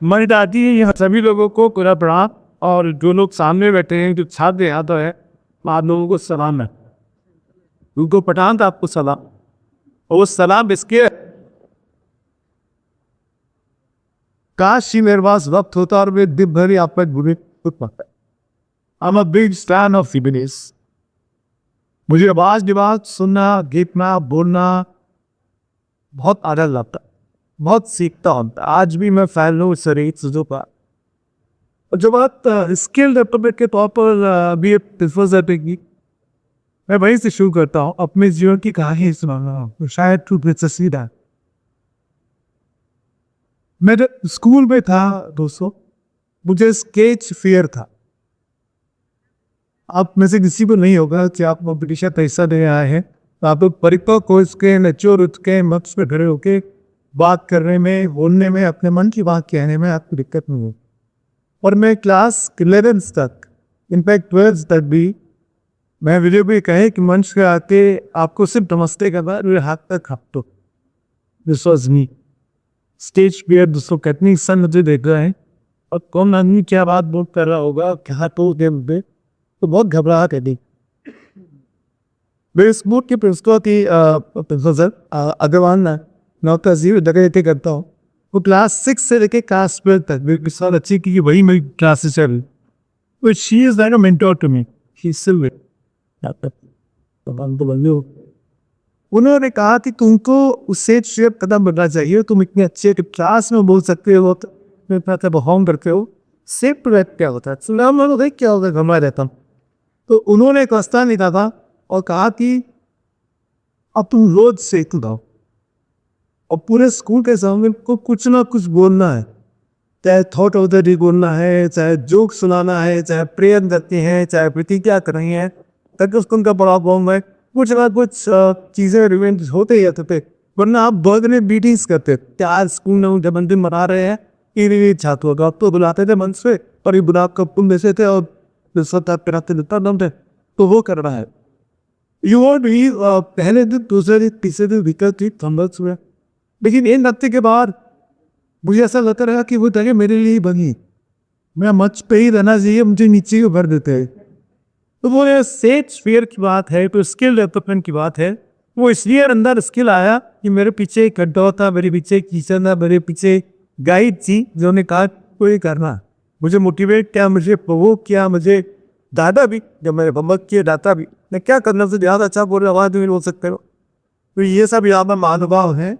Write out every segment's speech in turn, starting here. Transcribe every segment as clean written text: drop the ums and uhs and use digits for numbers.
हमारी दादी यहाँ सभी लोगों को पूरा प्रणाम। और जो लोग सामने बैठे हैं, जो छात्र यहाँ तो है, आप लोगों को सलाम है। उनको पठान था आपको सलाम। और वो सलाम इसके काश ही मेरे पास वक्त होता और मैं दिन भर ही आप पर बुरे खुद पाता। I'm a big fan of Fibonacci। मुझे आवाज सुनना, गीतना, बोलना बहुत आनंद लगता, बहुत सीखता हूँ। आज भी मैं फैन हूँ शरीर चीज़ों का। और जो बात स्किल डेवलपमेंट के तौर पर भी प्रेफर करेगी, मैं वहीं से शुरू करता हूँ। अपने जीवन की कहानी सुनाना तो शायद टू दिलचस्पी है। मैं जब स्कूल में था दोस्तों, मुझे स्केच फियर था। आप में से किसी को नहीं होगा कि आप कॉम्पिटिशन पैसा दे आए हैं तो आप लोग परिपक्व हो इसके नेचुर उसके मक्स पे खड़े होके बात करने में, बोलने में, अपने मन की बात कहने में आपको दिक्कत नहीं हो। और मैं क्लास 11 तक, इनफैक्ट 12 तक भी, मैं वीडियो भी कहे कि मंच पे आके आपको सिर्फ नमस्ते के बाद मेरे हाथ तक खापतो। This was me. Stage fear दोस्तों कितनी इंसान मुझे देख रहा है और कौन आदमी क्या बात बोल कर रहा होगा, क्या तो गेम पे, तो बहुत घबराहट है। दी मेरे स्कूल की प्रिंसिपल की प्रोफेसर अग्रवाल ना नौका जीव जगह करता हूँ। वो क्लास 6 से लेके क्लास 12 तक मेरे साथ अच्छी की वही मेरी क्लासेस चल। But she is like a mentor to me. She's still with उन्होंने कहा कि तुमको उससे शेयर कदम बढ़ना चाहिए। तुम इतने अच्छे क्लास में बोल सकते हो, परफॉर्म करते हो। सेफ प्रोडक्ट क्या होता है, सुना मैं क्या होगा, घबरा रहता हूँ। तो उन्होंने एक रास्ता निकाला और कहा कि अब तुम रोज सेक लाओ और पूरे स्कूल के सामने को कुछ ना कुछ बोलना है। चाहे थॉट ऑफ द डे बोलना है, चाहे जोक सुनाना है, चाहे प्रेयर करते हैं, चाहे प्रतिज्ञा कर रही है, ताकि उसको उनका बड़ा बॉम्ब है। कुछ ना कुछ चीज़ें रिवेंट होते ही रहते थे। वरना आप बर्थ में मीटिंग्स करते थे। आज स्कूल में जन्मदिन मना रहे हैं, इन छात्रों का तो बुलाते थे मंच पे और ये बुला कब तुम में से थे और दम थे, तो वो कर रहा है। यू वॉन्ट भी पहले दिन, दूसरे दिन, तीसरे दिन विकल्प थी संभव हुआ। लेकिन इन हफ्ते के बाद मुझे ऐसा लगता रहा कि वो जगह मेरे लिए ही बनी। मैं मंच पे ही रहना चाहिए, मुझे नीचे ही भर देते हैं। तो वो ये सेज फियर की बात है, तो स्किल डेवलपमेंट की बात है। वो इसलिए अंदर स्किल आया कि मेरे पीछे एक गड्ढा था, मेरे पीछे एक टीचर था, मेरे पीछे गाइड थी जिन्होंने कहा को ये करना। मुझे मोटिवेट किया, मुझे प्रोवोक किया, मुझे दादा भी, जब मैंने बम्बक किए दादा भी, मैं क्या करना से ज़्यादा अच्छा बोल रहा आवाज़ भी बोल सकते हो। तो ये सब यहाँ पर महानुभाव हैं,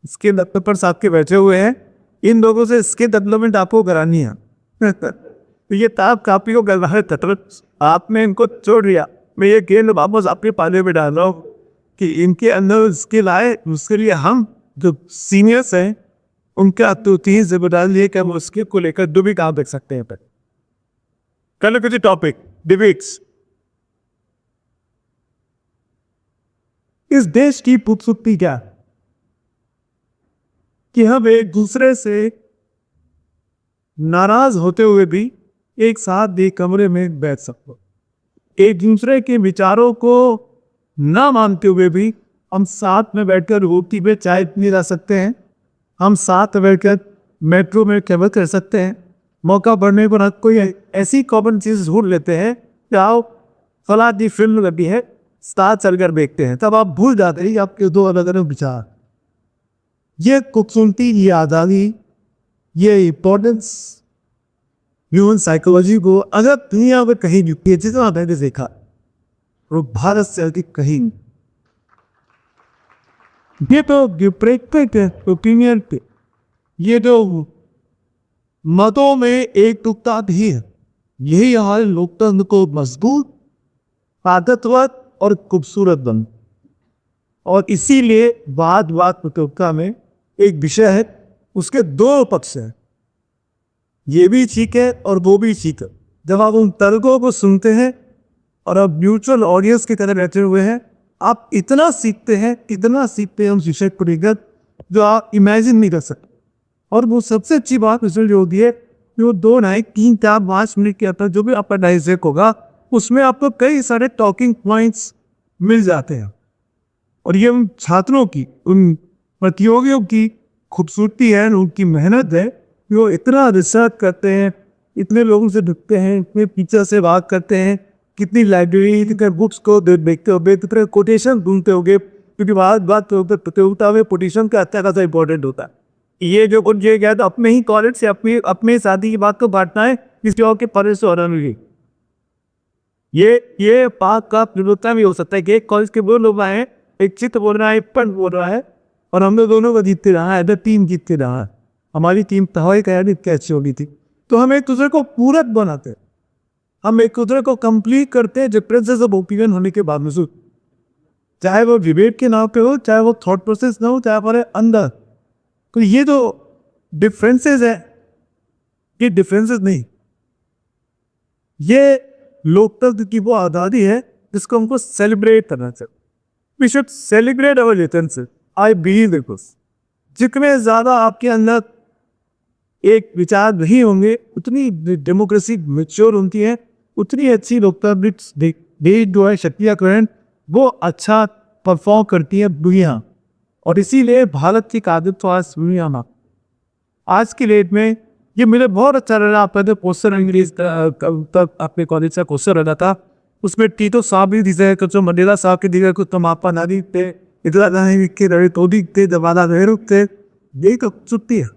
स्किल डेवलपर्स आपके बैठे हुए हैं। इन लोगों से स्किल डेवलपमेंट आपको करानी है। तो ये ताब कापी को गलवा है तटवत, आपने इनको छोड़ दिया। मैं ये गेंद वापस आपके पाले में डाल रहा हूँ कि इनके अंदर स्किल आए। उसके लिए हम जो सीनियर्स हैं उनका तो 3 जिम्मेदारी लिए कि हम स्किल को लेकर जो भी काम देख सकते हैं। कल कुछ टॉपिक डिबेट्स। इस देश की खूबसूरती क्या कि हम एक दूसरे से नाराज होते हुए भी एक साथ एक कमरे में बैठ सकते, एक दूसरे के विचारों को ना मानते हुए भी हम साथ में बैठकर रोटी पे चाय पी रह सकते हैं। हम साथ में बैठकर मेट्रो में ट्रेवल कर सकते हैं। मौका पड़ने पर कोई ऐसी कॉमन चीज़ ढूंढ लेते हैं कि आओ फला दी फिल्म लगी है, साथ चलकर देखते हैं। तब आप भूल जाते हैं आपके 2 अलग अलग विचार। ये खूबसूरती, ये आज़ादी, ये इम्पोर्टेंस ह्यूमन साइकोलॉजी को अगर दुनिया में कहीं भी जितना मैंने देखा वो भारत से अधिक कहीं। ये तो ओपिनियन पे, ये जो मतों में एक टुकता भी है, यही हमारे लोकतंत्र को मजबूत, ताकतवर और खूबसूरत बन। और इसीलिए बात प्रतियोगिता में एक विषय है, उसके 2 पक्ष हैं। ये भी ठीक है और वो भी ठीक है। जब आप उन तर्कों को सुनते हैं और आप म्यूचुअल ऑडियंस की तरह बैठे हुए हैं, आप इतना सीखते हैं उस विषय को लेकर जो आप इमेजिन नहीं कर सकते। और वो सबसे अच्छी बात उसमें जो होती है, जो 2 ढाई 3 4 5 मिनट के अंदर जो भी आपका डाइजेक्ट होगा, उसमें आपको कई सारे टॉकिंग पॉइंट्स मिल जाते हैं। और ये उन छात्रों की, उन प्रतियोगियों की खूबसूरती है, उनकी मेहनत है, वो इतना रिसर्च करते हैं, इतने लोगों से ढुकते हैं, इतने टीचर से बात करते हैं, कितनी लाइब्रेरी कितने बुक्स को देखते होगे, कितने कोटेशन ढूंढते होगे, क्योंकि बात प्रतियोगिता में कोटेशन का अच्छा खासा इंपॉर्टेंट होता है। ये जो कुछ ये क्या, तो अपने ही कॉलेज से अपने शादी की बात को बांटना है किसी और के कॉलेज से और नहीं। ये पाक का प्रतियोगिता भी हो सकता है कि एक कॉलेज के वो लोग आए, एक चित्र बोल रहा है, एक पंच बोल रहा है, और हम लोग दोनों को जीतते रहा है, टीम जीतते रहा है। हमारी टीम तहवाई कयानी कैसी होगी थी। तो हम एक दूसरे को पूरक बनाते हैं, हम एक दूसरे को कंप्लीट करते हैं डिफरेंसेस ऑफ ओपिनियन होने के बावजूद, चाहे वो डिबेट के नाम पे हो, चाहे वो थॉट प्रोसेस ना हो, चाहे हमारे अंदर। तो ये जो डिफरेंसेस है, ये डिफरेंसेस नहीं, ये लोकतंत्र की वो आज़ादी है जिसको हमको सेलिब्रेट करना चाहिए। We should celebrate our differences. I believe it. जितने ज़्यादा आपके अंदर एक विचार नहीं होंगे, उतनी डेमोक्रेसी मैच्योर होती है, उतनी अच्छी लोकतांत्रिक देश जो है शक्तियाँ करें वो अच्छा परफॉर्म करती है दुनिया। और इसीलिए भारत की काबिल तो आज दुनिया में आज की डेट में ये मुझे बहुत अच्छा लगा। आपका जो पोस्टर अंग्रेज तक अपने कॉलेज का पोस्टर लगा था, उसमें टीटो साहब भी दिखे, कुछ मंडेला साहब के दिखे, कुछ तमापा नारी थे, इतना नहीं के रहे तो दिखते, जवाना नेहरू थे। यही तो छुट्टी है।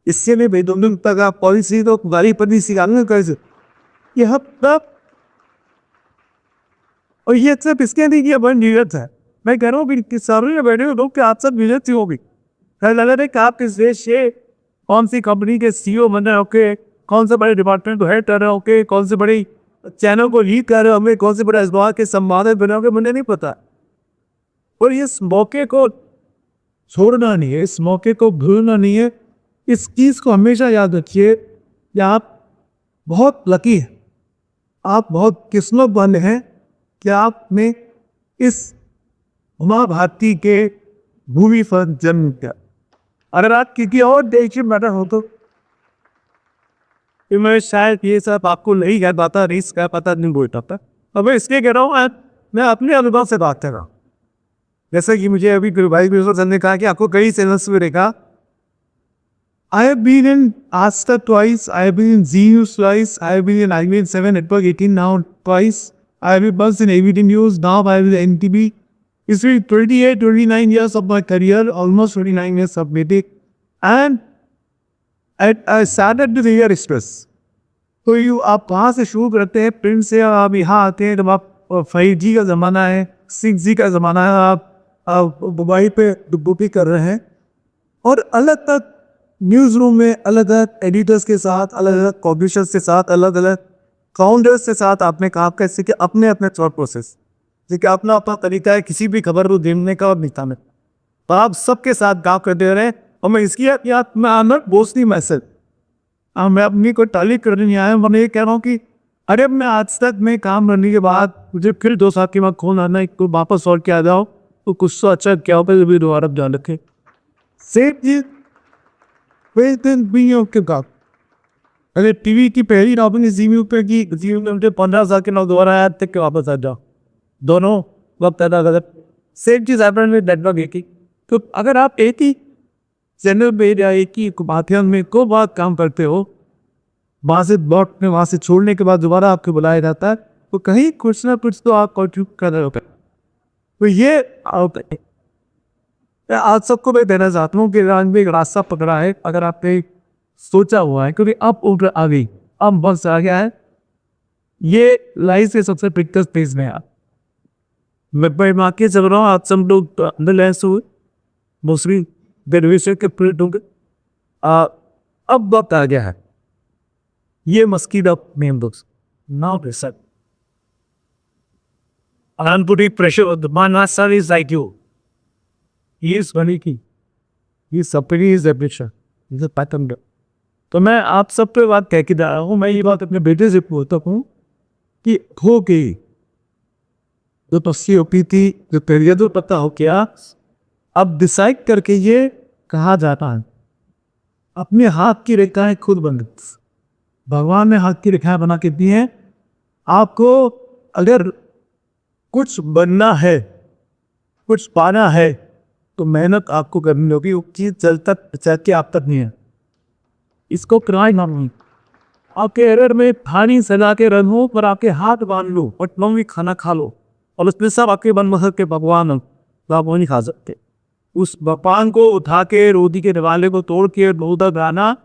इससे में भाई दोनों तक आप पॉलिसी तो गाड़ी पर भी सिखाने कर ये हब तक। और ये सिर्फ इसके नहीं कि बन नीरज है, मैं कह रहा हूँ कि सामने बैठे हुए लोग के आप सब नीरज ही होगी। लग रहा है कि आप किस देश से कौन सी कंपनी के सीईओ बन रहे हो, कौन से बड़े डिपार्टमेंट को हेड कर रहे हो, कौन से बड़ी चैनल को लीड कर रहे हो, हमें कौन से बड़े अखबार के संपादक बने हो, मुझे नहीं पता। और इस मौके को छोड़ना नहीं है, इस मौके को भूलना नहीं है। इस चीज़ को हमेशा याद रखिए कि आप बहुत लकी हैं, आप बहुत किस्मत वाले हैं कि आपने इस उमा भारती के भूमि पर जन्म किया। अगर आप किसी और देश में बैठा हो तो मैं शायद ये सब आपको नहीं कह पाता, नहीं कह पाता, नहीं बोल पाता। अब मैं इसलिए कह रहा हूँ, मैं अपने अनुभव से बात कर रहा हूँ। जैसा कि मुझे अभी भाई सर ने कहा कि आपको कई चैनल्स में देखा। I have been in Asta twice, I have been in Z News twice, I have been in IBN7 Network 18 now twice, I have been once in ABD News, now I have been in NTV. It's been 28, 29 years of my career, almost 29 years of meeting. And I started with Air Express. तो आप वहाँ से शुरू करते हैं, print से आप यहाँ आते हैं, जब आप 5G का ज़माना है, 6G का ज़माना है, आप मोबाइल पे बुक कर रहे हैं, और अलग तक न्यूज़ रूम में अलग अलग एडिटर्स के साथ, अलग अलग पब्लिशर्स के साथ, अलग अलग फाउंडर्स के साथ आपने काम कैसे कि अपने अपने थॉट प्रोसेस, देखिए अपना अपना तरीका है किसी भी खबर को देखने का और निकालने में, तो आप सबके साथ काम करते रहे। और मैं इसकी याद मैं आनंद बोसनी मैसेज मैं अपनी कोई तारीफ करने नहीं आया, मैं ये कह रहा हूँ कि अरे मैं आज तक मैं काम करने के बाद मुझे फिर 2 साल के बाद खोल आना, एक वापस और क्या आ जाओ तो कुछ तो अच्छा क्या हो, भी दोबारा जान रखे सेम चीज के काम। अरे टीवी की पहली नौकरी जीवी पे की, जीवी में मुझे 15 साल के नौ दोबारा आया तक के वापस आ जाओ, दोनों वक्त अदा गलत। सेम चीज नेटवर्क एक ही। तो अगर आप एक ही चैनल पे या एक ही माध्यम में को बात काम करते हो, वहाँ से लौटने वहाँ से छोड़ने के बाद दोबारा आपको बुलाया जाता है, तो कहीं कुछ ना कुछ तो आप कंट्रीब्यूट कर रहे होते। तो ये आज सबको मैं देना चाहता हूँ कि आज में एक रास्ता पकड़ा है, अगर आपने सोचा हुआ है, क्योंकि अब उठ आ गई, अब बहुत आ गया है, ये लाइफ के सबसे पिक्चर स्पेस में आप मैं माँ के चल रहा हूँ। आप सब लोग अंदर लैस हुए मोस्टली ग्रेजुएशन के प्रिंट होंगे। अब वक्त आ गया है, ये मस्किन of men books now pressure I'm putting pressure on the man master is like you. He is funny की ये सपनी is ambition is a pattern. तो मैं आप सब पे बात कह के जा रहा हूँ। मैं ये बात अपने बेटे से बोलता हूँ कि हो गई जो तस्सी होती थी, जो तेरिया तो पता हो क्या, अब डिसाइड करके ये कहा जाता है अपने हाथ की रेखाएं खुद बंद। भगवान ने हाथ की रेखाएं बना के दी हैं आपको। अगर कुछ बनना है, कुछ पाना है, तो मेहनत आपको करनी होगी। वो चीज चल तक चल के आप तक नहीं है, इसको क्राई नाम। आपके एरर में थाली सजा के रन हो पर आपके हाथ बांध लो और लंबी खाना खा लो और उसमें सब आपके बन मसक के भगवान हो, तो आप वो नहीं खा सकते। उस पकवान को उठा के रोटी के दिवाले को तोड़ के बहुत गाना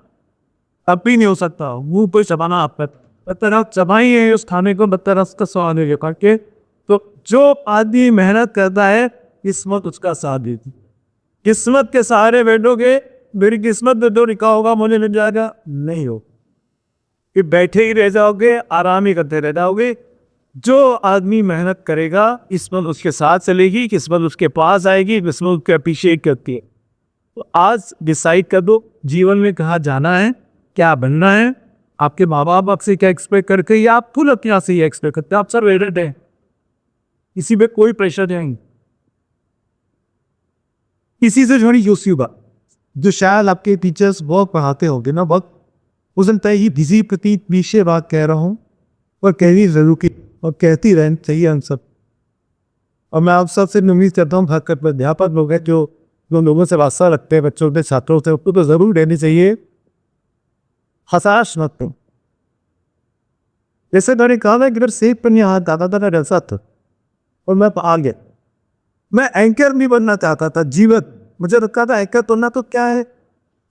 अब भी नहीं हो सकता। मुंह पे चबाना आपका बदतर आप चबाइए उस खाने को, बदतर उसका स्वाद है करके। तो जो आदमी मेहनत करता है किस्मत उसका साथ देती। किस्मत के सहारे बैठोगे, मेरी किस्मत में जो लिखा होगा मुझे मिल जाएगा, नहीं हो कि बैठे ही रह जाओगे, आराम ही करते रह जाओगे। जो आदमी मेहनत करेगा किस्मत उसके साथ चलेगी, किस्मत उसके पास आएगी, किस्मत उसके अप्रिशिएट करती है। तो आज डिसाइड कर दो जीवन में कहाँ जाना है, क्या बनना है। आपके माँ बाप आपसे क्या एक्सपेक्ट करके या आप खुद अपने आप से ही एक्सपेक्ट करते हैं। आप सब रेडेड हैं, किसी पे कोई प्रेशर नहीं। किसी से जुड़ी यूसीबा जो शायद आपके टीचर्स बहुत पढ़ाते होंगे ना, बहुत उस दिन तय ही बिजी प्रतीत विषय बात कह रहा हूँ और कहनी जरूर की और कहती रहनी चाहिए हम सब। और मैं आप सबसे उम्मीद करता हूँ खासकर पर अध्यापक लोग हैं जो लोगों से वास्ता रखते हैं, बच्चों के छात्रों से, उसको तो जरूर रहनी चाहिए हताश मत हो। जैसे मैंने कहा था कि अगर सेब पर यहाँ दादा दादा रसा था और मैं आ गया, मैं एंकर नहीं बनना चाहता था जीवन। मुझे लगता था एंकर बनना तो क्या है,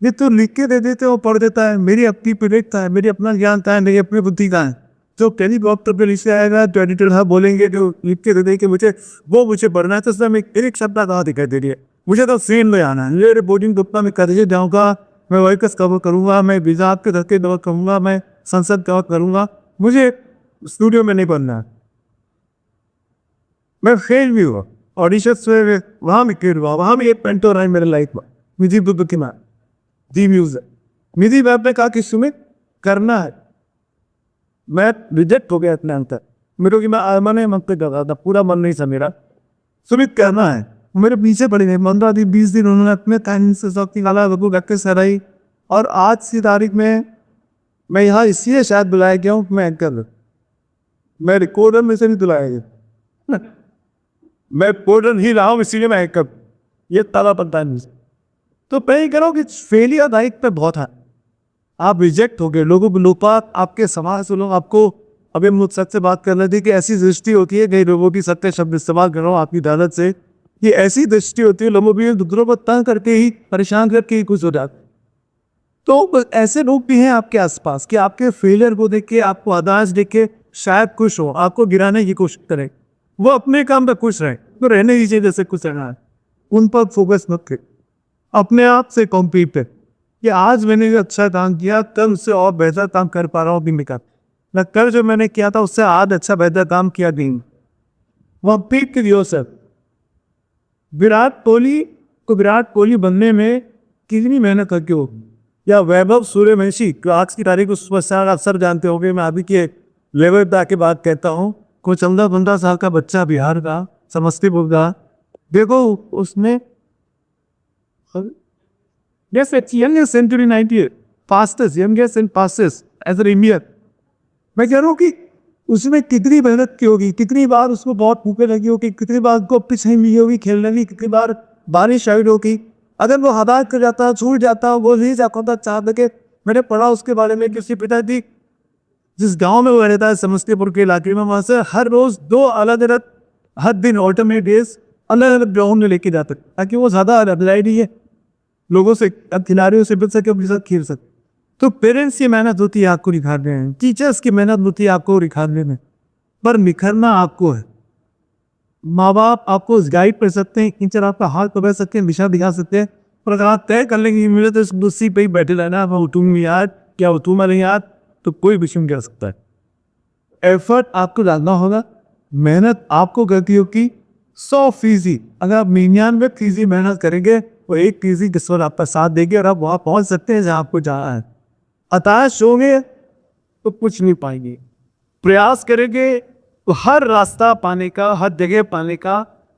ये तो लिख के दे देते वो पढ़ देता है, मेरी अपनी विवेकता है, मेरी अपना ज्ञान था, मेरी अपनी बुद्धि का है। जो टेलीकॉप्टर पे नीचे आएगा जो एडिटर साहब बोलेंगे जो लिख के दे देंगे मुझे, वो मुझे पढ़ना है। तो उसमें एक शब्द कहाँ दिखाई दे रही है, मुझे तो सीन में आना है। मेरे रिपोर्टिंग ग्रुप में करके जाऊँगा, मैं वर्कर्स कवर करूँगा, मैं वीजा आपके धक्के कवर करूँगा, मैं संसद कवर करूँगा, मुझे स्टूडियो में नहीं पढ़ना है। मैं फेल भी हुआ ऑडिशन से, वहाँ भी फेल हुआ, वहाँ भी एक पेंटोर है मेरे लाइफ में, मुझे बुद्ध की माँ दी म्यूज है। निधि मैम ने कहा कि सुमित करना है, मैं रिजेक्ट हो गया इतने अंतर मेरे को, मैं मैंने मन पे कर रहा था, पूरा मन नहीं था मेरा। सुमित करना है, मेरे पीछे पड़ी नहीं 15 दिन 20 दिन उन्होंने अपने टाइम से सब निकाला, रघु रख के सराई। और आज की तारीख में मैं यहाँ इसलिए शायद बुलाया गया हूँ, मैं एंकर, मैं रिकॉर्डर में से नहीं बुलाया गया, मैं रिकॉर्डर ही रहा हूँ इसीलिए मैं एंकर, ये ताला पता नहीं। तो मैं ये कह रहा हूँ कि फेलियर लाइफ पे बहुत है, आप रिजेक्ट हो गए, लोगों को लोपात आपके समाज से लोग आपको, अभी हम सच से बात कर रहे थे कि ऐसी दृष्टि होती है, कई लोगों की सत्य शब्द इस्तेमाल कर रहा हूँ आपकी दादत से, कि ऐसी दृष्टि होती है लोगों की दूसरों को तंग करके ही, परेशान करके ही खुश हो जाते। तो ऐसे लोग भी हैं आपके आसपास कि आपके फेलियर को देख के, आपको हताश देख के शायद खुश हो, आपको गिराने की कोशिश करें। वो अपने काम पे खुश रहे तो रहने दीजिए जैसे कुछ रहना है, उन पर फोकस मत करें। अपने आप से कॉम्पीट है कि आज मैंने जो अच्छा काम किया कल उससे और बेहतर काम कर पा रहा हूँ, भी मैं कल जो मैंने किया था उससे आज अच्छा बेहतर काम किया नहीं। वह पीक सर विराट कोहली बनने में कितनी मेहनत करके होगी, या वैभव सूर्यवंशी आज की तारीख को सुपरस्टार आप सब जानते होंगे, मैं अभी के लेवल पे आके बात कहता हूँ, कोई 14-15 साल का बच्चा बिहार का, समस्तीपुर का, देखो उसने yes it's youngest century 90 fastest youngest and fastest as an Indian। मैं कह रहा हूँ कि उसमें कितनी मेहनत की होगी, कितनी बार उसको बहुत भूखे लगी होगी, कितनी बार उसको पिच नहीं मिली होगी खेलने की, कितनी बार बारिश आई होगी। अगर वो हदायत कर जाता, छूट जाता, वो नहीं जाता चाहता कि मैंने पढ़ा उसके बारे में कि उसके पिताजी जिस गांव में वो रहता है समस्तीपुर के इलाके में, वहाँ से हर रोज 2 अलग अलग हर दिन ऑल्टरनेट डेज अलग अलग ग्राउंड में लेके जाते ताकि वो ज़्यादा नहीं है, लोगों से खिलाड़ियों से मिल सके, अपने साथ खेल सके। तो पेरेंट्स की मेहनत होती है आपको निखारने में, टीचर्स की मेहनत होती है आपको निखारने में, पर निखरना आपको है। माँ बाप आपको गाइड कर सकते हैं, टीचर आपका हाथ पकड़ सकते हैं, दिशा दिखा सकते हैं, पर अगर आप तय कर लेंगे मिले तो उसी पे ही बैठे रहना, मैं उठूंगी याद क्या उठूंगा नहीं याद, तो कोई भी नहीं कर सकता है। एफर्ट आपको डालना होगा, मेहनत आपको करती होगी 100%। अगर आप 99% मेहनत करेंगे वो 1% किस्मत आपका साथ देगी और आप वहाँ पहुँच सकते हैं जहाँ आपको जाना है। हताश होंगे तो कुछ नहीं पाएंगे, प्रयास करेंगे तो हर रास्ता पाने का, हर जगह पाने का,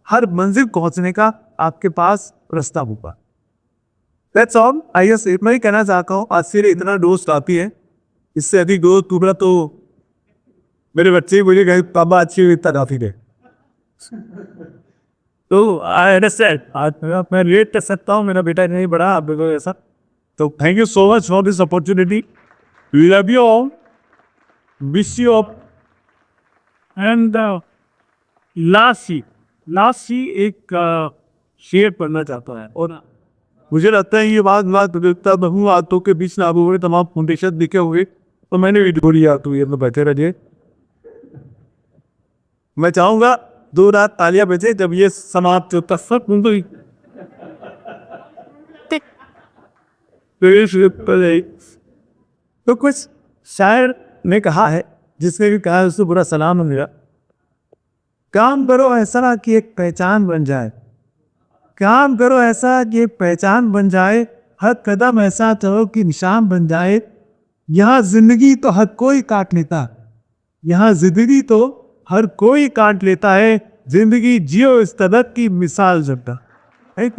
हर मंजिल पहुँचने का आपके पास रास्ता होगा। That's all। आई एस इतना ही कहना चाहता हूँ, आज से इतना डोज काफी है, इससे अधिक डोज टूटा तो मेरे बच्चे मुझे कहीं पापा अच्छी हुई इतना काफी है। तो आई अंडरस्टैंड, आज मैं रेट कर सकता हूँ, मेरा बेटा नहीं बड़ा आप ऐसा, तो thank you so much for this opportunity. Love you all. Wish you up. And last ही एक शेयर पढ़ना चाहता है. और मुझे लगता है ये बात बदलता बहु आतों के बीच लागू हुए तमाम फाउंडेशन दिखे हुए, तो मैंने वीडियो लिया तो ये तो बैठे रहिए. मैं चाहूंगा 2 रात तालियां बजे जब ये समाप्त होता सब तो कुछ शायर ने कहा है, जिसने भी कहा है उससे बुरा सलाम मिला. काम करो ऐसा कि एक पहचान बन जाए. काम करो ऐसा कि एक पहचान बन जाए. हर कदम ऐसा चलो कि निशान बन जाए. यहाँ जिंदगी तो हर कोई काट लेता. यहाँ जिंदगी तो हर कोई काट लेता है. जिंदगी जियो इस तरह की मिसाल जगता है.